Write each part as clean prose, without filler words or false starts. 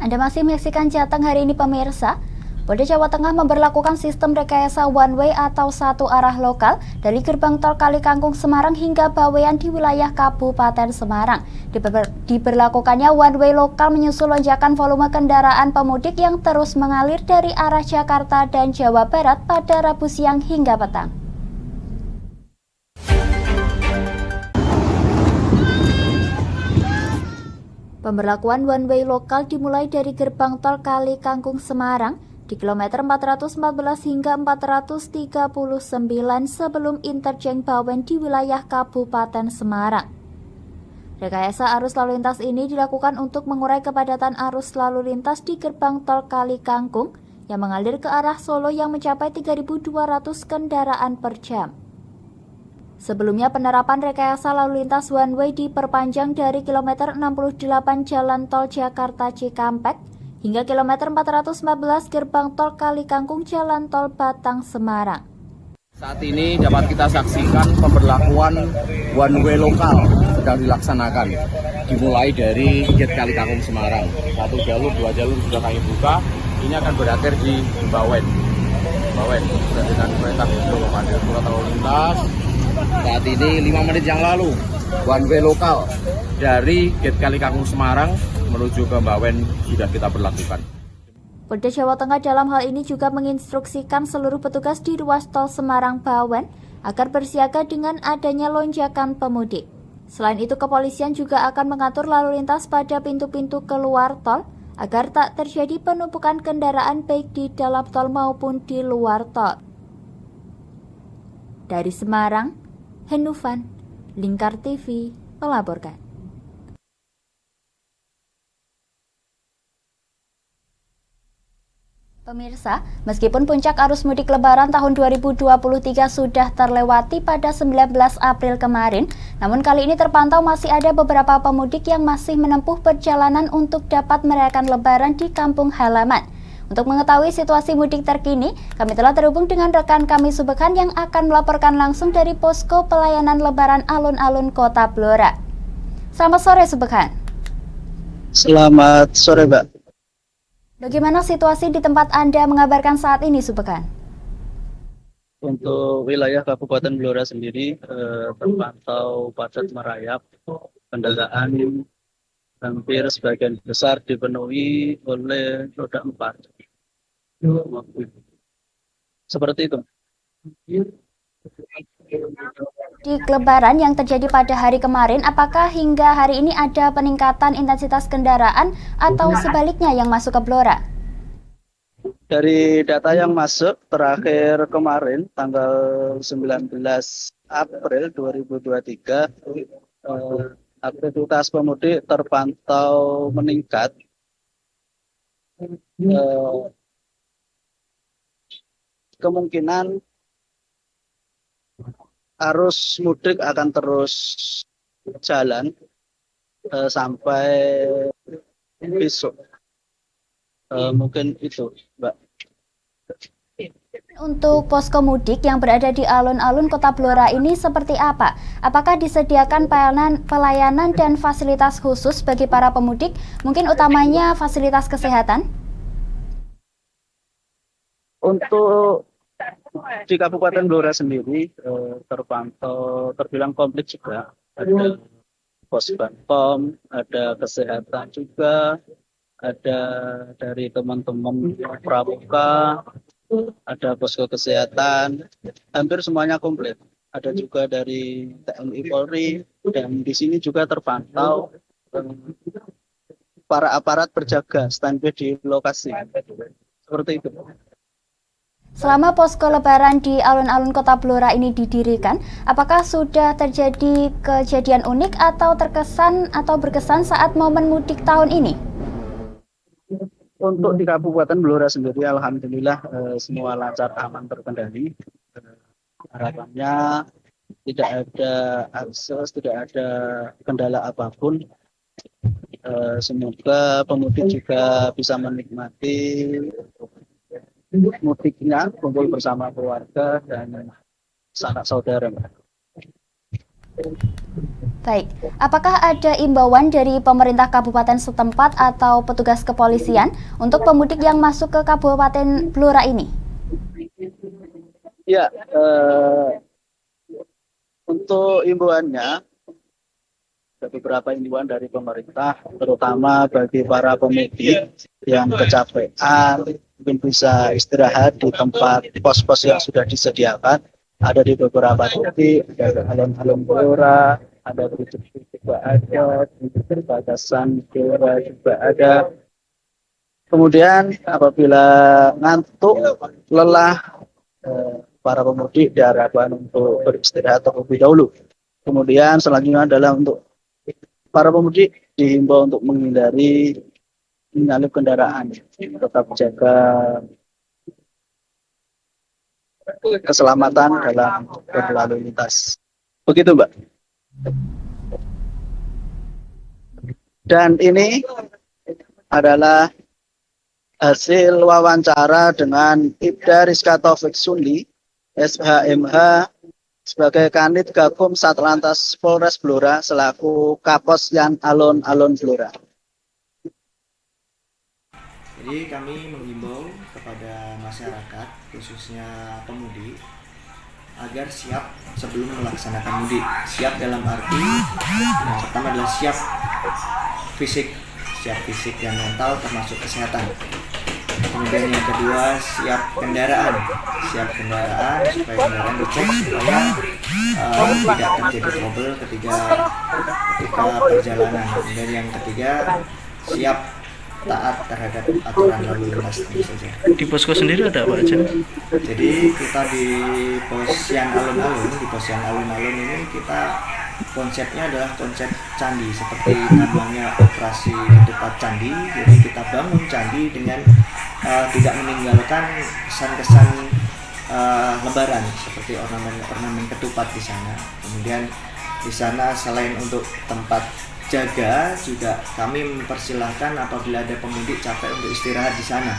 Anda masih menyaksikan Jateng hari ini pemirsa. Polda Jawa Tengah memberlakukan sistem rekayasa one way atau satu arah lokal dari gerbang tol Kali Kangkung Semarang hingga Bawean di wilayah Kabupaten Semarang. Diberlakukannya one way lokal menyusul lonjakan volume kendaraan pemudik yang terus mengalir dari arah Jakarta dan Jawa Barat pada Rabu siang hingga petang. Pemberlakuan one way lokal dimulai dari gerbang tol Kali Kangkung Semarang di kilometer 414 hingga 439 sebelum interchange Bawen di wilayah Kabupaten Semarang. Rekayasa arus lalu lintas ini dilakukan untuk mengurai kepadatan arus lalu lintas di gerbang tol Kali Kangkung yang mengalir ke arah Solo yang mencapai 3.200 kendaraan per jam. Sebelumnya penerapan rekayasa lalu lintas one way diperpanjang dari kilometer 68 Jalan Tol Jakarta Cikampek hingga kilometer 414 gerbang tol Kali Kangkung Jalan Tol Batang Semarang. Saat ini dapat kita saksikan pemberlakuan one way lokal sedang dilaksanakan. Dimulai dari gate Kali Kangkung Semarang. 1 jalur, 2 jalur sudah kami buka. Ini akan berakhir di Bawen. Sudah dengan perintah Bapak Surat Lalu Lintas. Saat ini 5 menit yang lalu one way lokal dari gate Kali Kangkung Semarang menuju ke Bawen sudah kita berlakukan. Polda Jawa Tengah dalam hal ini juga menginstruksikan seluruh petugas di ruas tol Semarang Bawen agar bersiaga dengan adanya lonjakan pemudik. Selain itu kepolisian juga akan mengatur lalu lintas pada pintu-pintu keluar tol agar tak terjadi penumpukan kendaraan baik di dalam tol maupun di luar tol. Dari Semarang, Henufan, Lingkar TV melaporkan. Pemirsa, meskipun puncak arus mudik lebaran tahun 2023 sudah terlewati pada 19 April kemarin, namun kali ini terpantau masih ada beberapa pemudik yang masih menempuh perjalanan untuk dapat merayakan lebaran di kampung halaman. Untuk mengetahui situasi mudik terkini, kami telah terhubung dengan rekan kami Subekhan yang akan melaporkan langsung dari posko pelayanan lebaran alun-alun Kota Blora. Selamat sore Subekhan. Selamat sore, Mbak. Bagaimana situasi di tempat Anda mengabarkan saat ini, Subekhan? Untuk wilayah Kabupaten Blora sendiri terpantau padat merayap, kendaraan hampir sebagian besar dipenuhi oleh roda 4. Seperti itu. Di Lebaran yang terjadi pada hari kemarin, apakah hingga hari ini ada peningkatan intensitas kendaraan atau sebaliknya yang masuk ke Blora? Dari data yang masuk terakhir kemarin tanggal 19 April 2023, aktivitas pemudik terpantau meningkat. Kemungkinan arus mudik akan terus jalan sampai besok. Mungkin itu, Mbak. Untuk posko mudik yang berada di alun-alun Kota Blora ini seperti apa? Apakah disediakan pelayanan dan fasilitas khusus bagi para pemudik? Mungkin utamanya fasilitas kesehatan? Untuk di Kabupaten Blora sendiri terpantau terbilang komplit juga. Ada pos Banpom, ada kesehatan juga, ada dari teman-teman pramuka, ada posko kesehatan, hampir semuanya komplit. Ada juga dari TNI Polri, dan di sini juga terpantau para aparat berjaga standby di lokasi. Seperti itu. Selama posko lebaran di alun-alun Kota Blora ini didirikan, apakah sudah terjadi kejadian unik atau terkesan atau berkesan saat momen mudik tahun ini? Untuk di Kabupaten Blora sendiri, alhamdulillah semua lancar, aman, terkendali. Harapannya tidak ada akses, tidak ada kendala apapun. Semoga pemudik juga bisa menikmati mudiknya, kumpul bersama keluarga dan sanak saudara. Baik, apakah ada imbauan dari pemerintah kabupaten setempat atau petugas kepolisian untuk pemudik yang masuk ke Kabupaten Blora ini? Ya, untuk imbauannya, ada beberapa imbauan dari pemerintah, terutama bagi para pemudik yang kecapean, mungkin bisa istirahat di tempat pos-pos yang sudah disediakan. Ada di beberapa titik, ada alun-alun Blora, ada di juga ada, di perbatasan Blora juga ada. Kemudian apabila ngantuk, lelah, para pemudik diharapkan untuk beristirahat terlebih dahulu. Kemudian selanjutnya adalah untuk para pemudik dihimbau untuk menghindari menyalip kendaraan, tetap jaga keselamatan dalam berlalu lintas. Begitu, Mbak. Dan ini adalah hasil wawancara dengan Ibda Rizka Taufik Sundi, SHMH, sebagai Kanit Gakum Satlantas Polres Blora selaku Kapos Yan Alun-Alun Blora. Jadi kami menghimbau kepada masyarakat, khususnya pemudik, agar siap sebelum melaksanakan mudik. Siap dalam arti yang pertama adalah siap fisik dan mental termasuk kesehatan. Kemudian yang kedua siap kendaraan supaya kendaraan dicek supaya tidak terjadi trouble ketika perjalanan. Kemudian yang ketiga siap taat terhadap aturan lalu lintas tentu saja. Di posko sendiri ada apa aja? Jadi kita di posyan alun-alun ini kita konsepnya adalah konsep candi, seperti namanya operasi ketupat candi. Jadi kita bangun candi dengan tidak meninggalkan kesan-kesan lebaran seperti ornamen ketupat di sana. Kemudian di sana selain untuk tempat jaga, juga kami mempersilahkan apabila ada pemudik capek untuk istirahat di sana.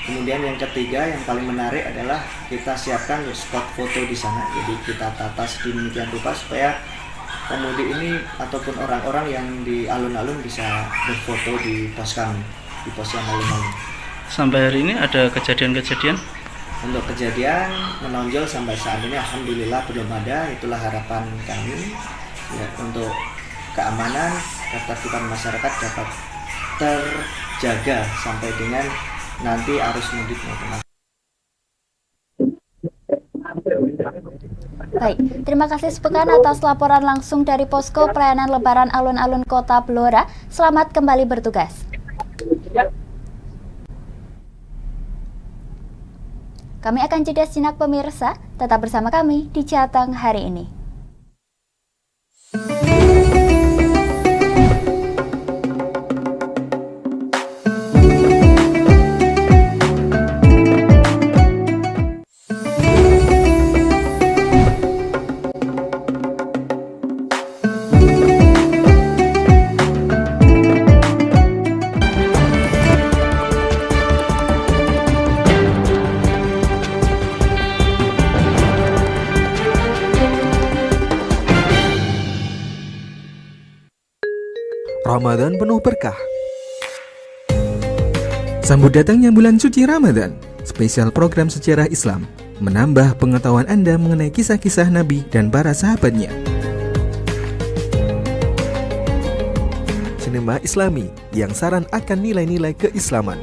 Kemudian yang ketiga yang paling menarik adalah kita siapkan spot foto di sana. Jadi kita tata sedemikian rupa supaya pemudik ini ataupun orang-orang yang di alun-alun bisa berfoto di pos kami, di pos yang alun-alun. Sampai hari ini ada kejadian-kejadian? Untuk kejadian menonjol sampai saat ini alhamdulillah belum ada. Itulah harapan kami ya, untuk keamanan, ketertiban masyarakat dapat terjaga sampai dengan nanti arus mudiknya. Baik, terima kasih sepekan atas laporan langsung dari Posko Pelayanan Lebaran Alun-Alun Kota Blora. Selamat kembali bertugas. Kami akan jeda sinak pemirsa, tetap bersama kami di Jateng hari ini. Ramadan penuh berkah. Sambut datangnya bulan suci Ramadan, spesial program sejarah Islam, menambah pengetahuan Anda mengenai kisah-kisah Nabi dan para sahabatnya. Sinema Islami yang saran akan nilai-nilai keislaman.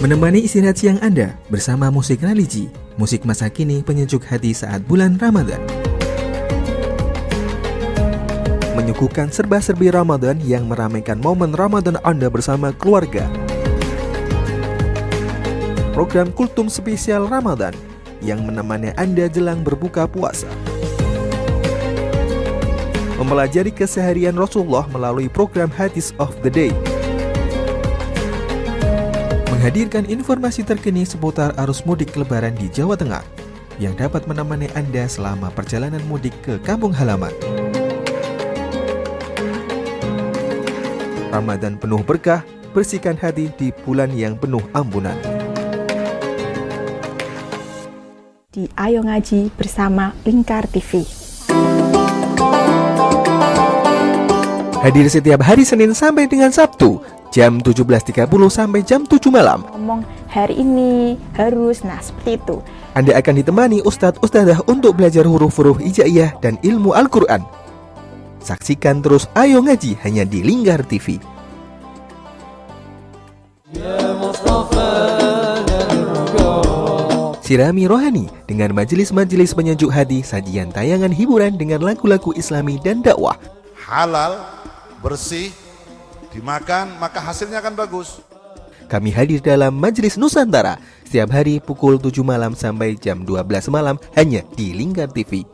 Menemani istirahat siang Anda bersama musik religi, musik masa kini penyejuk hati saat bulan Ramadan. Menyuguhkan serba-serbi Ramadan yang meramaikan momen Ramadan Anda bersama keluarga. Program Kultum Spesial Ramadan yang menemani Anda jelang berbuka puasa. Mempelajari keseharian Rasulullah melalui program Hadis of the Day. Menghadirkan informasi terkini seputar arus mudik Lebaran di Jawa Tengah yang dapat menemani Anda selama perjalanan mudik ke kampung halaman. Ramadan penuh berkah, bersihkan hati di bulan yang penuh ampunan. Di Ayo Ngaji bersama Lingkar TV. Hadir setiap hari Senin sampai dengan Sabtu, jam 17.30 sampai jam 7 malam. Ngomong hari ini harus, nah seperti itu. Anda akan ditemani ustadz-ustadzah untuk belajar huruf-huruf hijaiyah dan ilmu Al-Quran. Saksikan terus Ayo Ngaji hanya di Linggar TV. Sirami rohani dengan majelis-majelis penyejuk hati, sajian tayangan hiburan dengan lagu-lagu islami dan dakwah. Halal, bersih, dimakan maka hasilnya akan bagus. Kami hadir dalam Majelis Nusantara setiap hari pukul 7 malam sampai jam 12 malam hanya di Linggar TV.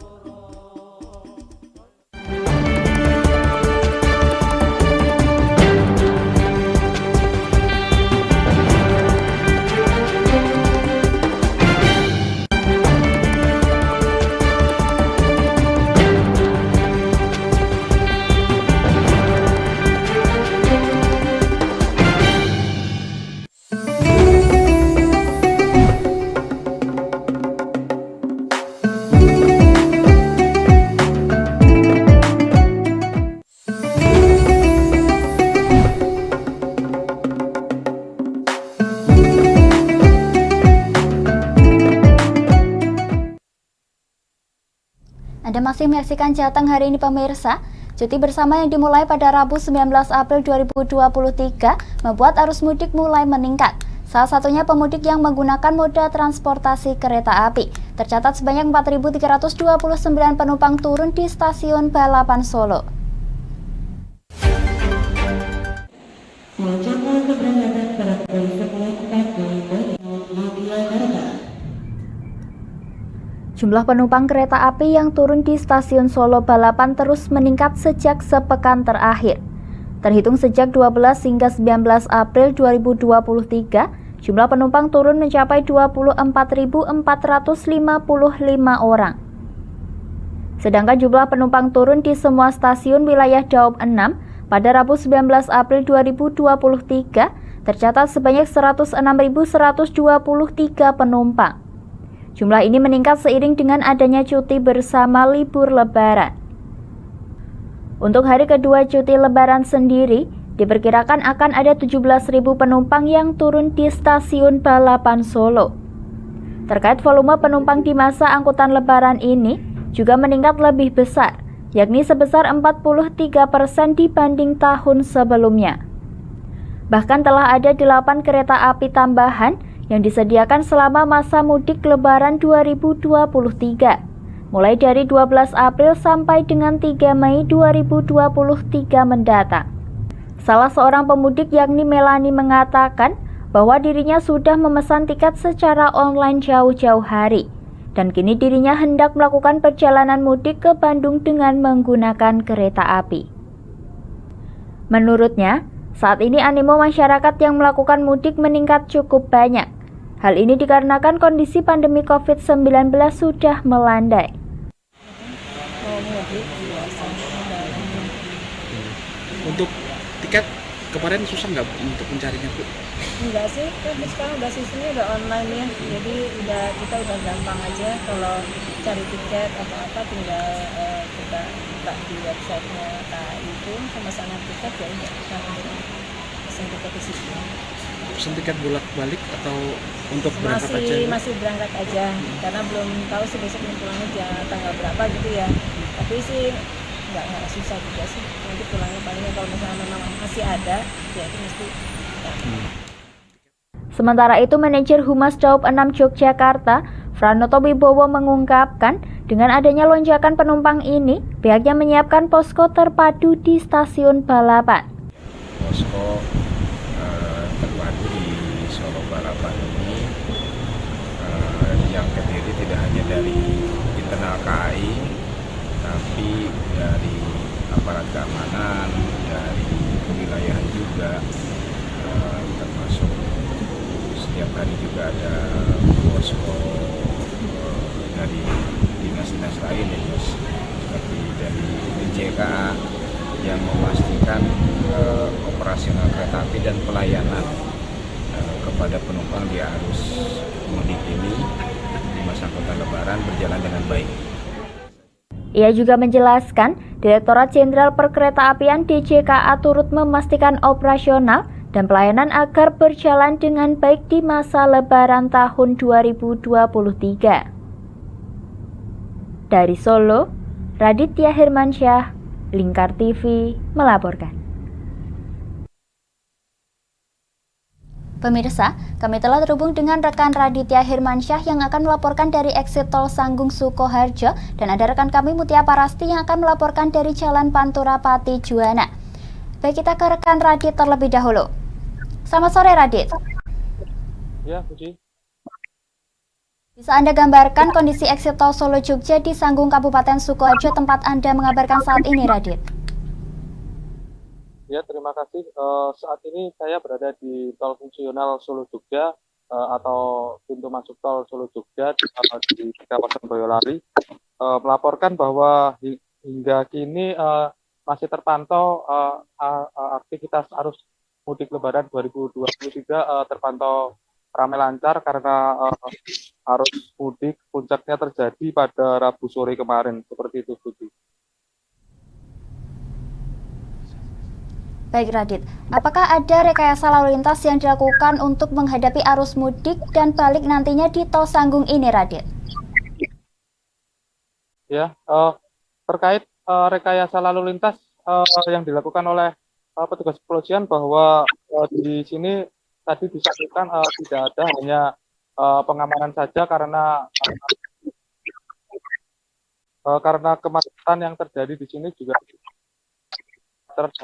Anda masih menyaksikan Jateng hari ini pemirsa. Cuti bersama yang dimulai pada Rabu 19 April 2023 membuat arus mudik mulai meningkat. Salah satunya pemudik yang menggunakan moda transportasi kereta api. Tercatat sebanyak 4.329 penumpang turun di stasiun Balapan Solo. Jumlah penumpang kereta api yang turun di stasiun Solo Balapan terus meningkat sejak sepekan terakhir. Terhitung sejak 12 hingga 19 April 2023, jumlah penumpang turun mencapai 24.455 orang. Sedangkan jumlah penumpang turun di semua stasiun wilayah Daob 6 pada Rabu 19 April 2023 tercatat sebanyak 106.123 penumpang. Jumlah ini meningkat seiring dengan adanya cuti bersama libur Lebaran. Untuk hari kedua cuti Lebaran sendiri, diperkirakan akan ada 17.000 penumpang yang turun di stasiun Balapan Solo. Terkait volume penumpang di masa angkutan Lebaran ini juga meningkat lebih besar, yakni sebesar 43% dibanding tahun sebelumnya. Bahkan telah ada 8 kereta api tambahan yang disediakan selama masa mudik Lebaran 2023, mulai dari 12 April sampai dengan 3 Mei 2023 mendatang. Salah seorang pemudik yakni Melani mengatakan bahwa dirinya sudah memesan tiket secara online jauh-jauh hari, dan kini dirinya hendak melakukan perjalanan mudik ke Bandung dengan menggunakan kereta api. Menurutnya, saat ini animo masyarakat yang melakukan mudik meningkat cukup banyak. Hal ini dikarenakan kondisi pandemi COVID-19 sudah melandai. Untuk tiket kemarin susah nggak untuk mencarinya, Bu? Enggak sih, kan sekarang udah sistemnya udah online ya, jadi kita udah gampang aja kalau cari tiket apa-apa tinggal kita buka di websitenya KAI itu sama sana tiket ya udah kita pesen tiket di situ. Pesen tiket bolak-balik atau untuk berangkat aja? Masih berangkat aja, karena belum tahu sih besok pulangnya tanggal berapa gitu ya. Tapi sih nggak susah juga sih. Nanti pulangnya palingnya kalau misalnya memang masih ada, ya itu mesti. Ya. Sementara itu, manajer Humas Daob 6 Yogyakarta, Pranoto Wibowo mengungkapkan, dengan adanya lonjakan penumpang ini, pihaknya menyiapkan posko terpadu di stasiun Balapan. Posko terpadu di Solo Balapan ini yang terdiri tidak hanya dari internal KAI, tapi dari aparat keamanan, dari kewilayahan juga, termasuk setiap hari juga ada posko dari dinas-dinas lain ya, seperti dari DJKA yang memastikan operasional kereta api dan pelayanan kepada penumpang di arus mudik ini di masa angkutan Lebaran berjalan dengan baik. Ia juga menjelaskan, Direktorat Jenderal Perkeretaapian DJKA turut memastikan operasional dan pelayanan agar berjalan dengan baik di masa Lebaran tahun 2023. Dari Solo, Raditya Hermansyah, Lingkar TV melaporkan. Pemirsa, kami telah terhubung dengan rekan Raditya Hermansyah yang akan melaporkan dari exit tol Sanggung Sukoharjo, dan ada rekan kami Mutia Parasti yang akan melaporkan dari Jalan Pantura Pati Juwana. Baik, kita ke rekan Radit terlebih dahulu. Selamat sore, Radit. Ya, Puji. Bisa Anda gambarkan kondisi exit tol Solo Jogja di Sanggung Kabupaten Sukoharjo tempat Anda mengabarkan saat ini, Radit? Ya, terima kasih. Saat ini saya berada di tol fungsional Solo Jogja atau pintu masuk tol Solo Jogja di kawasan Boyolali. Melaporkan bahwa hingga kini masih terpantau aktivitas arus mudik Lebaran 2023 terpantau ramai lancar karena arus mudik puncaknya terjadi pada Rabu sore kemarin, seperti itu, Budi. Baik, Radit. Apakah ada rekayasa lalu lintas yang dilakukan untuk menghadapi arus mudik dan balik nantinya di tol Sanggung ini, Radit? Ya, terkait rekayasa lalu lintas yang dilakukan oleh petugas kepolisian bahwa di sini tadi disampaikan tidak ada hanya pengamanan saja karena kemacetan yang terjadi di sini juga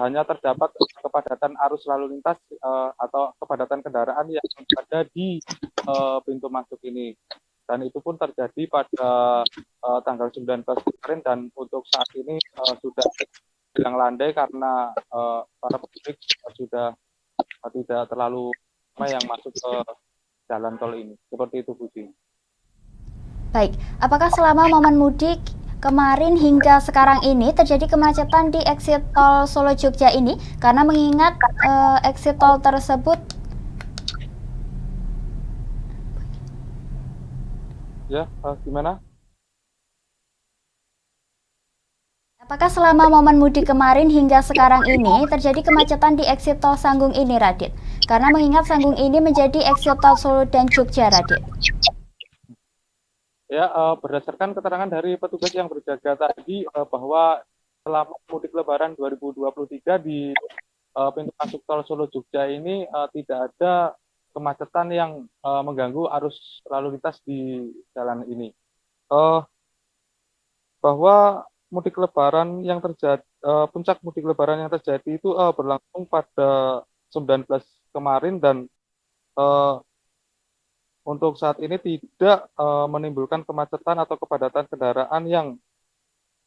hanya terdapat kepadatan arus lalu lintas atau kepadatan kendaraan yang ada di pintu masuk ini, dan itu pun terjadi pada tanggal 19 kemarin, dan untuk saat ini sudah bilang landai karena para pemudik sudah tidak terlalu ramai yang masuk ke jalan tol ini, seperti itu, Budi. Baik, apakah selama momen mudik kemarin hingga sekarang ini terjadi kemacetan di exit tol Solo Jogja ini? Karena mengingat exit tol tersebut gimana? Apakah selama momen mudik kemarin hingga sekarang ini terjadi kemacetan di exit tol Sanggung ini, Radit? Karena mengingat Sanggung ini menjadi exit tol Solo dan Jogja, Radit. Ya, berdasarkan keterangan dari petugas yang berjaga tadi bahwa selama mudik Lebaran 2023 di pintu masuk tol Solo Jogja ini tidak ada kemacetan yang mengganggu arus lalu lintas di jalan ini. Bahwa mudik Lebaran yang terjadi, puncak mudik Lebaran yang terjadi itu berlangsung pada 19 kemarin, dan untuk saat ini tidak menimbulkan kemacetan atau kepadatan kendaraan yang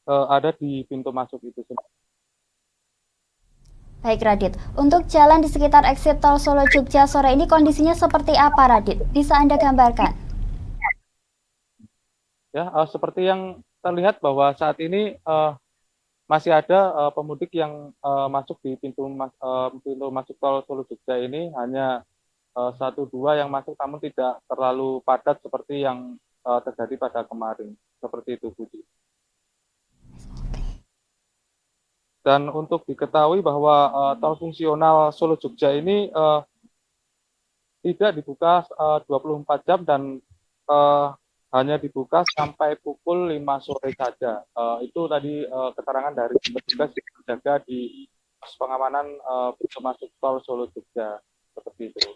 ada di pintu masuk itu. Baik, Radit. Untuk jalan di sekitar exit tol Solo Jogja sore ini kondisinya seperti apa, Radit? Bisa Anda gambarkan? Ya, seperti yang terlihat bahwa saat ini masih ada pemudik yang masuk di pintu masuk tol Solo Jogja ini, hanya 1-2 yang masuk, namun tidak terlalu padat seperti yang terjadi pada kemarin, seperti itu, Budi. Dan untuk diketahui bahwa tol fungsional Solo Jogja ini tidak dibuka 24 jam dan hanya dibuka sampai pukul 5 sore saja. Itu tadi keterangan dari petugas yang berjaga di pos pengamanan pintu masuk tol Solo Jogja. Seperti itu.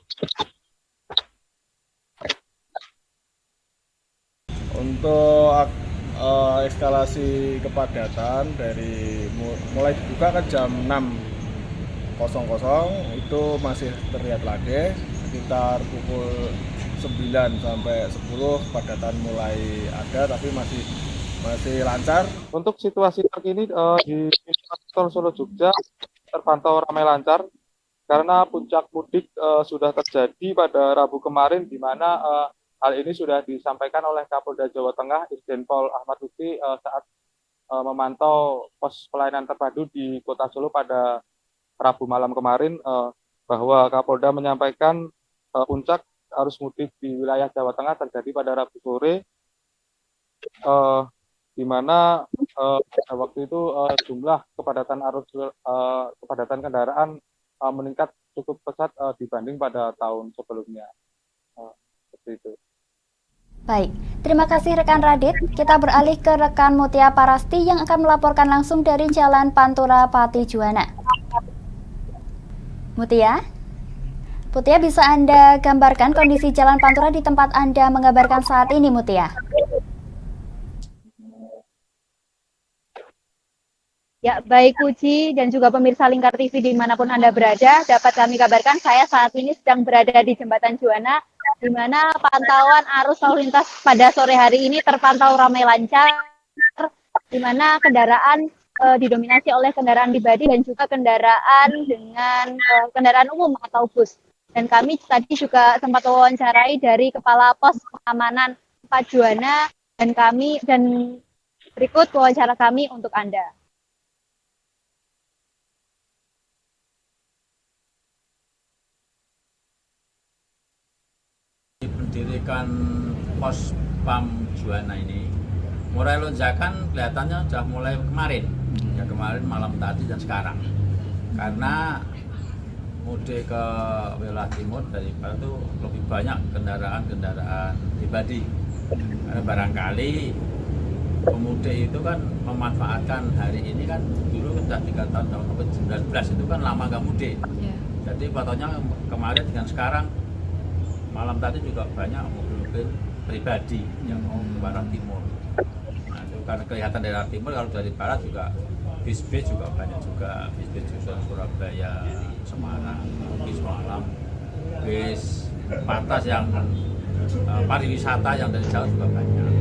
Untuk eskalasi kepadatan dari mulai dibuka kan jam 6.00 itu masih terlihat landai, sekitar pukul 9 sampai 10 kepadatan mulai ada, tapi masih lancar. Untuk situasi terkini di tol Solo Jogja terpantau ramai lancar karena puncak mudik sudah terjadi pada Rabu kemarin, di mana hal ini sudah disampaikan oleh Kapolda Jawa Tengah Irjen Pol Ahmad Lutfi saat memantau pos pelayanan terpadu di Kota Solo pada Rabu malam kemarin, bahwa Kapolda menyampaikan puncak arus mudik di wilayah Jawa Tengah terjadi pada Rabu sore di mana pada waktu itu jumlah kepadatan kendaraan meningkat cukup pesat dibanding pada tahun sebelumnya. Seperti itu. Baik, terima kasih rekan Radit. Kita beralih ke rekan Mutia Parasti yang akan melaporkan langsung dari Jalan Pantura Pati Juwana. Mutia? Mutia, bisa Anda gambarkan kondisi Jalan Pantura di tempat Anda mengabarkan saat ini, Mutia? Ya, baik Puji dan juga pemirsa Lingkar TV dimanapun Anda berada, dapat kami kabarkan saya saat ini sedang berada di Jembatan Juwana, di mana pantauan arus lalu lintas pada sore hari ini terpantau ramai lancar, di mana kendaraan didominasi oleh kendaraan pribadi dan juga kendaraan dengan kendaraan umum atau bus. Dan kami tadi juga sempat wawancarai dari Kepala Pos Pengamanan 4 Juwana dan berikut wawancara kami untuk Anda. Mendirikan pos PAM Juwana ini mulai lonjakan kelihatannya sudah mulai kemarin malam tadi dan sekarang, karena mudik ke wilayah timur dari barat itu lebih banyak kendaraan pribadi, karena barangkali pemudik itu kan memanfaatkan hari ini kan, dulu sudah 3 tahun tahun COVID-19 itu kan lama nggak mudik, jadi fotonya kemarin dengan sekarang malam tadi juga banyak mobil-mobil pribadi yang mau ke barat timur. Nah, itu karena kelihatan dari arah timur, kalau dari barat juga bis-bis juga banyak juga, bis-bis jurusan Surabaya, Semarang, bis malam, bis pantas yang pariwisata yang dari jauh juga banyak.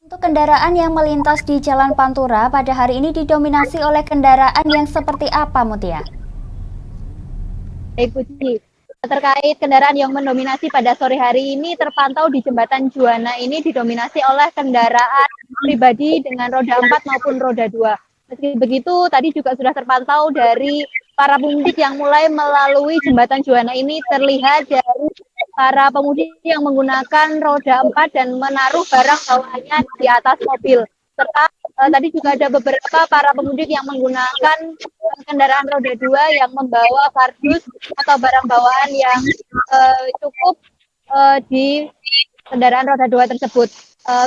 Untuk kendaraan yang melintas di Jalan Pantura pada hari ini didominasi oleh kendaraan yang seperti apa, Mutia? Baik, Puji. Terkait kendaraan yang mendominasi pada sore hari ini terpantau di Jembatan Juwana ini didominasi oleh kendaraan pribadi dengan roda 4 maupun roda 2. Meski begitu, tadi juga sudah terpantau dari para pemudik yang mulai melalui Jembatan Juwana ini, terlihat dari para pemudik yang menggunakan roda 4 dan menaruh barang bawaannya di atas mobil. Serta tadi juga ada beberapa para pemudik yang menggunakan kendaraan roda 2 yang membawa kardus atau barang bawaan yang cukup di kendaraan roda 2 tersebut.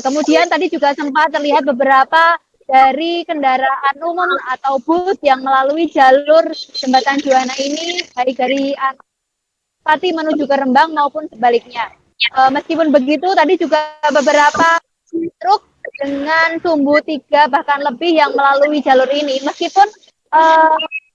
Kemudian tadi juga sempat terlihat beberapa dari kendaraan umum atau bus yang melalui jalur Jembatan Juwana ini, baik dari Pati menuju ke Rembang maupun sebaliknya. Meskipun begitu, tadi juga beberapa truk dengan sumbu 3 bahkan lebih yang melalui jalur ini. Meskipun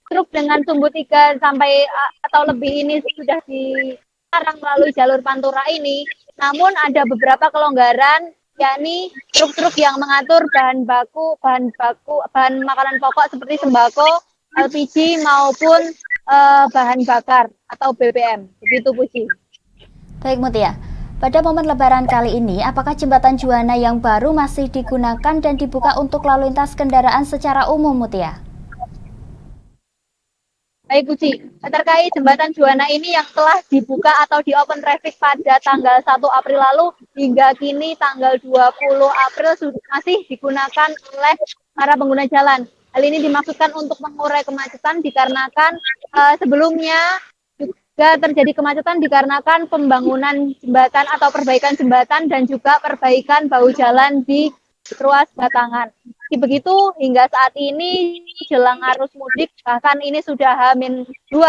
truk dengan sumbu 3 sampai atau lebih ini sudah dilarang melalui jalur Pantura ini, namun ada beberapa kelonggaran, yakni truk-truk yang mengatur bahan makanan pokok seperti sembako, LPG maupun bahan bakar atau BBM. Begitu, Puji. Baik, Mutia. Pada momen Lebaran kali ini, apakah Jembatan Juwana yang baru masih digunakan dan dibuka untuk lalu lintas kendaraan secara umum, Mutia? Baik, Puji. Terkait Jembatan Juwana ini yang telah dibuka atau di open traffic pada tanggal 1 April lalu, hingga kini tanggal 20 April masih digunakan oleh para pengguna jalan. Hal ini dimaksudkan untuk mengurai kemacetan dikarenakan sebelumnya juga terjadi kemacetan dikarenakan pembangunan jembatan atau perbaikan jembatan dan juga perbaikan bahu jalan di ruas Batangan. Begitu hingga saat ini jelang arus mudik, bahkan ini sudah H-2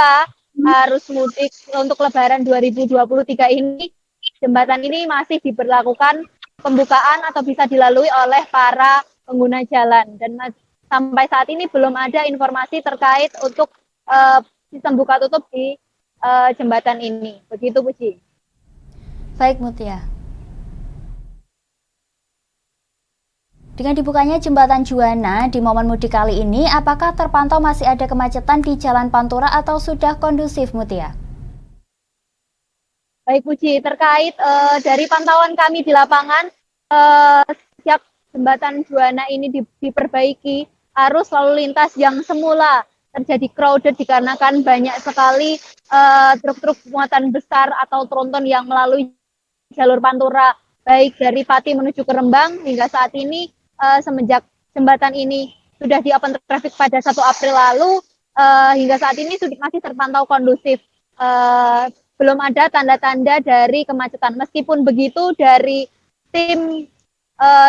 arus mudik untuk Lebaran 2023 ini, jembatan ini masih diberlakukan pembukaan atau bisa dilalui oleh para pengguna jalan, dan sampai saat ini belum ada informasi terkait untuk sistem buka tutup di jembatan ini. Begitu, Puji. Baik, Mutia. Dengan dibukanya Jembatan Juwana di momen mudik kali ini, apakah terpantau masih ada kemacetan di Jalan Pantura atau sudah kondusif, Mutia? Baik, Puji. Terkait dari pantauan kami di lapangan, sejak Jembatan Juwana ini diperbaiki, arus lalu lintas yang semula terjadi crowded dikarenakan banyak sekali truk-truk muatan besar atau tronton yang melalui jalur Pantura baik dari Pati menuju ke Rembang. Hingga saat ini semenjak jembatan ini sudah di open traffic pada 1 April lalu, hingga saat ini masih terpantau kondusif. Belum ada tanda-tanda dari kemacetan. Meskipun begitu, dari tim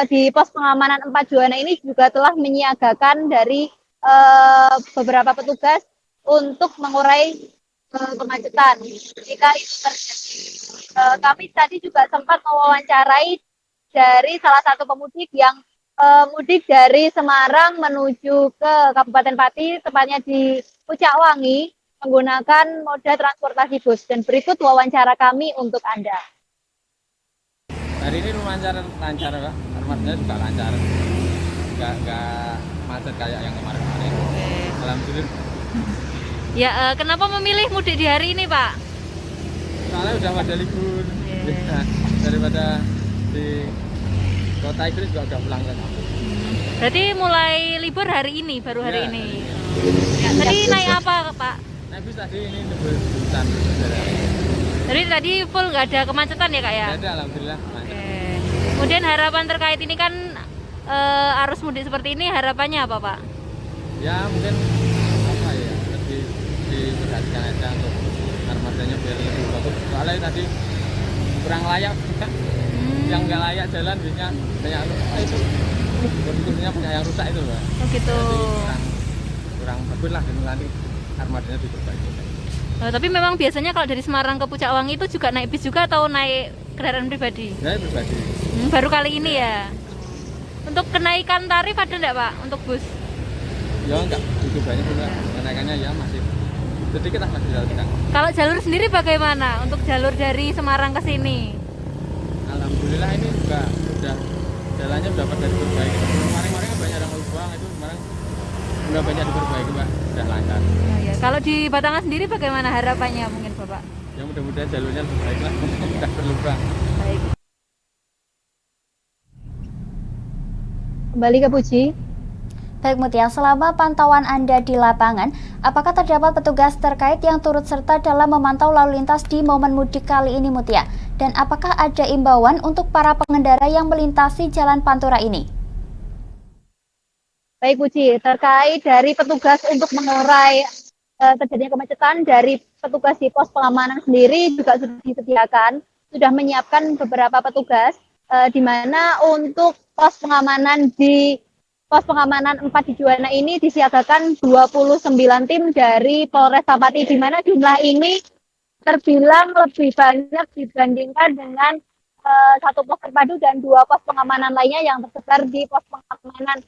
di pos pengamanan 4 Juwana ini juga telah menyiagakan dari beberapa petugas untuk mengurai kemacetan jika itu terjadi. Kami tadi juga sempat mewawancarai dari salah satu pemudik yang mudik dari Semarang menuju ke Kabupaten Pati, tepatnya di Pucak Wangi, menggunakan moda transportasi bus. Dan berikut wawancara kami untuk Anda. Hari ini lancar lah, armadanya juga lancar, nggak macet kayak yang kemarin-kemarin. Alhamdulillah. Ya, kenapa memilih mudik di hari ini, Pak? Soalnya udah pada libur, daripada di kota Inggris juga udah pulang ke kampung. Berarti mulai libur hari ini, baru hari ini. Ya, tadi naik apa, Pak? Naik bis tadi, ini nebus hutan. Jadi tadi full nggak ada kemacetan ya, Kak ya? Nggak ada, alhamdulillah. Kemudian harapan terkait ini kan arus mudik seperti ini, harapannya apa, Pak? Ya mungkin apa ya, lebih diperhatikan aja untuk armadanya biar lebih bagus. Soalnya tadi kurang layak, yang nggak layak jalan biasanya banyak rusak itu. Kondisinya banyak yang rusak itu, Pak. Oh gitu. Jadi kurang bagus lah, nanti armadanya diperbaiki. Tapi memang biasanya kalau dari Semarang ke Pucak Wangi itu juga naik bis juga atau naik kendaraan pribadi? Naik pribadi. Baru kali ini ya. Untuk kenaikan tarif ada enggak, Pak, untuk bus? Ya enggak, itu banyak juga. Kenaikannya ya masih sedikit lah, masih sedikit. Kalau jalur sendiri bagaimana untuk jalur dari Semarang ke sini? Alhamdulillah ini juga sudah jalannya sudah pada diperbaiki. Kemarin-kemarin kan banyak yang lubang, itu kemarin sudah banyak diperbaiki, Pak. Sudah lancar. Ya. Kalau di Batangan sendiri bagaimana harapannya mungkin, Bapak? Ya mudah-mudahan jalurnya lebih baik lah, tidak berlubang. Baik. Kembali ke Puji. Baik Mutia, selama pantauan Anda di lapangan, apakah terdapat petugas terkait yang turut serta dalam memantau lalu lintas di momen mudik kali ini, Mutia? Dan apakah ada imbauan untuk para pengendara yang melintasi Jalan Pantura ini? Baik Puji, terkait dari petugas untuk mengurai terjadinya kemacetan, dari petugas di pos pengamanan sendiri juga sudah disediakan, sudah menyiapkan beberapa petugas, di mana untuk pos pengamanan di pos pengamanan 4 di Juwana ini disiagakan 29 tim dari Polresta Pati, di mana jumlah ini terbilang lebih banyak dibandingkan dengan satu pos terpadu dan 2 pos pengamanan lainnya yang tersebar di pos pengamanan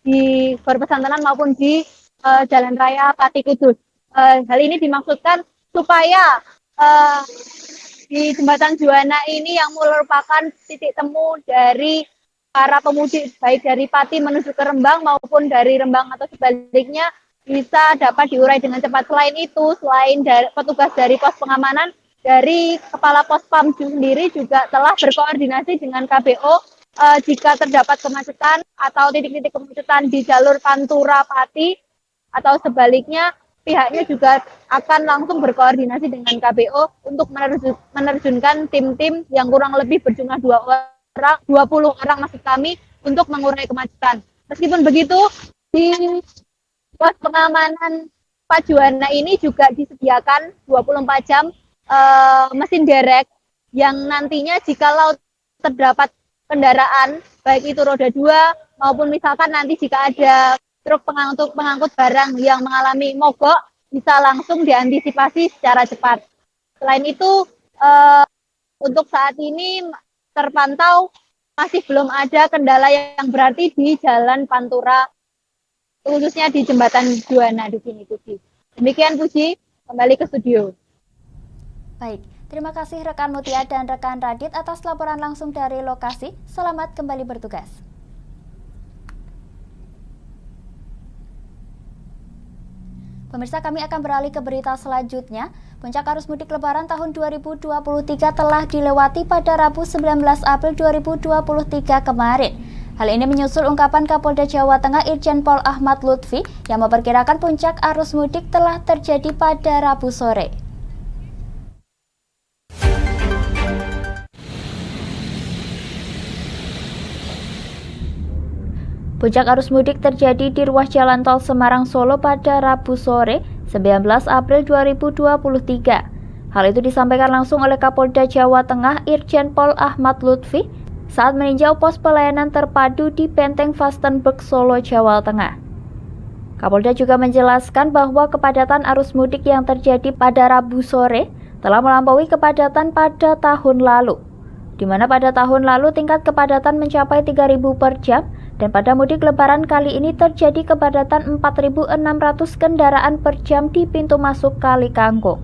di Gor Pesantren maupun di Jalan Raya Pati Kudus. Hal ini dimaksudkan supaya di Jembatan Juwana ini yang merupakan titik temu dari para pemudik baik dari Pati menuju ke Rembang maupun dari Rembang atau sebaliknya bisa dapat diurai dengan cepat. Selain itu, selain dari petugas dari pos pengamanan, dari Kepala Pos Pam sendiri juga telah berkoordinasi dengan KBO jika terdapat kemacetan atau titik-titik kemacetan di jalur Pantura Pati atau sebaliknya, pihaknya juga akan langsung berkoordinasi dengan KBO untuk menerjunkan tim-tim yang kurang lebih berjumlah 20 orang maksud kami untuk mengurai kemacetan. Meskipun begitu, di pos pengamanan 4 Juwana ini juga disediakan 24 jam mesin derek yang nantinya jikalau terdapat kendaraan baik itu roda 2 maupun misalkan nanti jika ada truk pengangkut barang yang mengalami mogok bisa langsung diantisipasi secara cepat. Selain itu, untuk saat ini terpantau masih belum ada kendala yang berarti di Jalan Pantura, khususnya di Jembatan Juwana di sini, Puji. Demikian Puji, kembali ke studio. Baik, terima kasih rekan Mutia dan rekan Radit atas laporan langsung dari lokasi. Selamat kembali bertugas. Pemirsa, kami akan beralih ke berita selanjutnya. Puncak arus mudik lebaran tahun 2023 telah dilewati pada Rabu 19 April 2023 kemarin. Hal ini menyusul ungkapan Kapolda Jawa Tengah Irjen Pol Ahmad Lutfi yang memperkirakan puncak arus mudik telah terjadi pada Rabu sore. Puncak arus mudik terjadi di ruas Jalan Tol Semarang Solo pada Rabu sore, 19 April 2023. Hal itu disampaikan langsung oleh Kapolda Jawa Tengah Irjen Pol Ahmad Lutfi saat meninjau pos pelayanan terpadu di Benteng Vastenburg, Solo, Jawa Tengah. Kapolda juga menjelaskan bahwa kepadatan arus mudik yang terjadi pada Rabu sore telah melampaui kepadatan pada tahun lalu, di mana pada tahun lalu tingkat kepadatan mencapai 3.000 per jam, dan pada mudik lebaran kali ini terjadi kepadatan 4.600 kendaraan per jam di pintu masuk Kali Kangkung.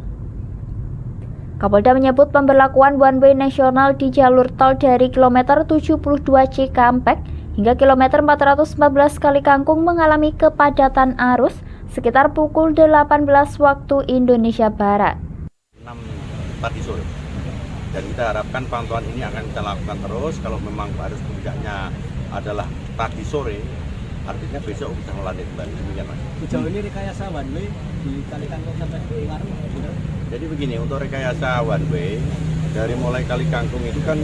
Kapolda menyebut pemberlakuan one way nasional di jalur tol dari kilometer 72 Cikampek hingga kilometer 414 Kali Kangkung mengalami kepadatan arus sekitar pukul 18 waktu Indonesia Barat. 6 pagi sore. Dan kita harapkan pantauan ini akan kita lakukan terus. Kalau memang arus puncaknya adalah pagi sore, artinya besok bisa melandai kembali. Demikian, Mas. Sejauh ini rekayasa one way di Kali Kangkung sampai Ungaran, benar? Jadi begini, untuk rekayasa one way dari mulai Kali Kangkung itu kan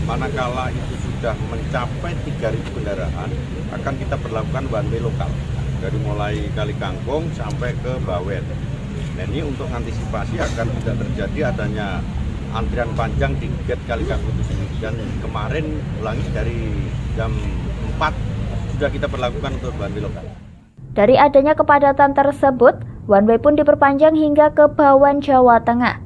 manakala itu sudah mencapai 3.000 kendaraan, akan kita berlakukan one way lokal dari mulai Kali Kangkung sampai ke Bawen. Nah, ini untuk antisipasi agar tidak terjadi adanya antrian panjang di gate Kali Kangkung itu sendiri. Dan kemarin ulangi dari jam 4 sudah kita berlakukan untuk one way lokal. Dari adanya kepadatan tersebut, one way pun diperpanjang hingga ke Bawen, Jawa Tengah.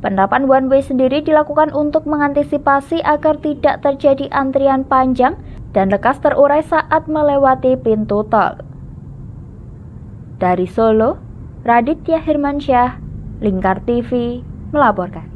Penerapan one way sendiri dilakukan untuk mengantisipasi agar tidak terjadi antrian panjang dan lekas terurai saat melewati pintu tol. Dari Solo, Raditya Hirmansyah, Lingkar TV, melaporkan.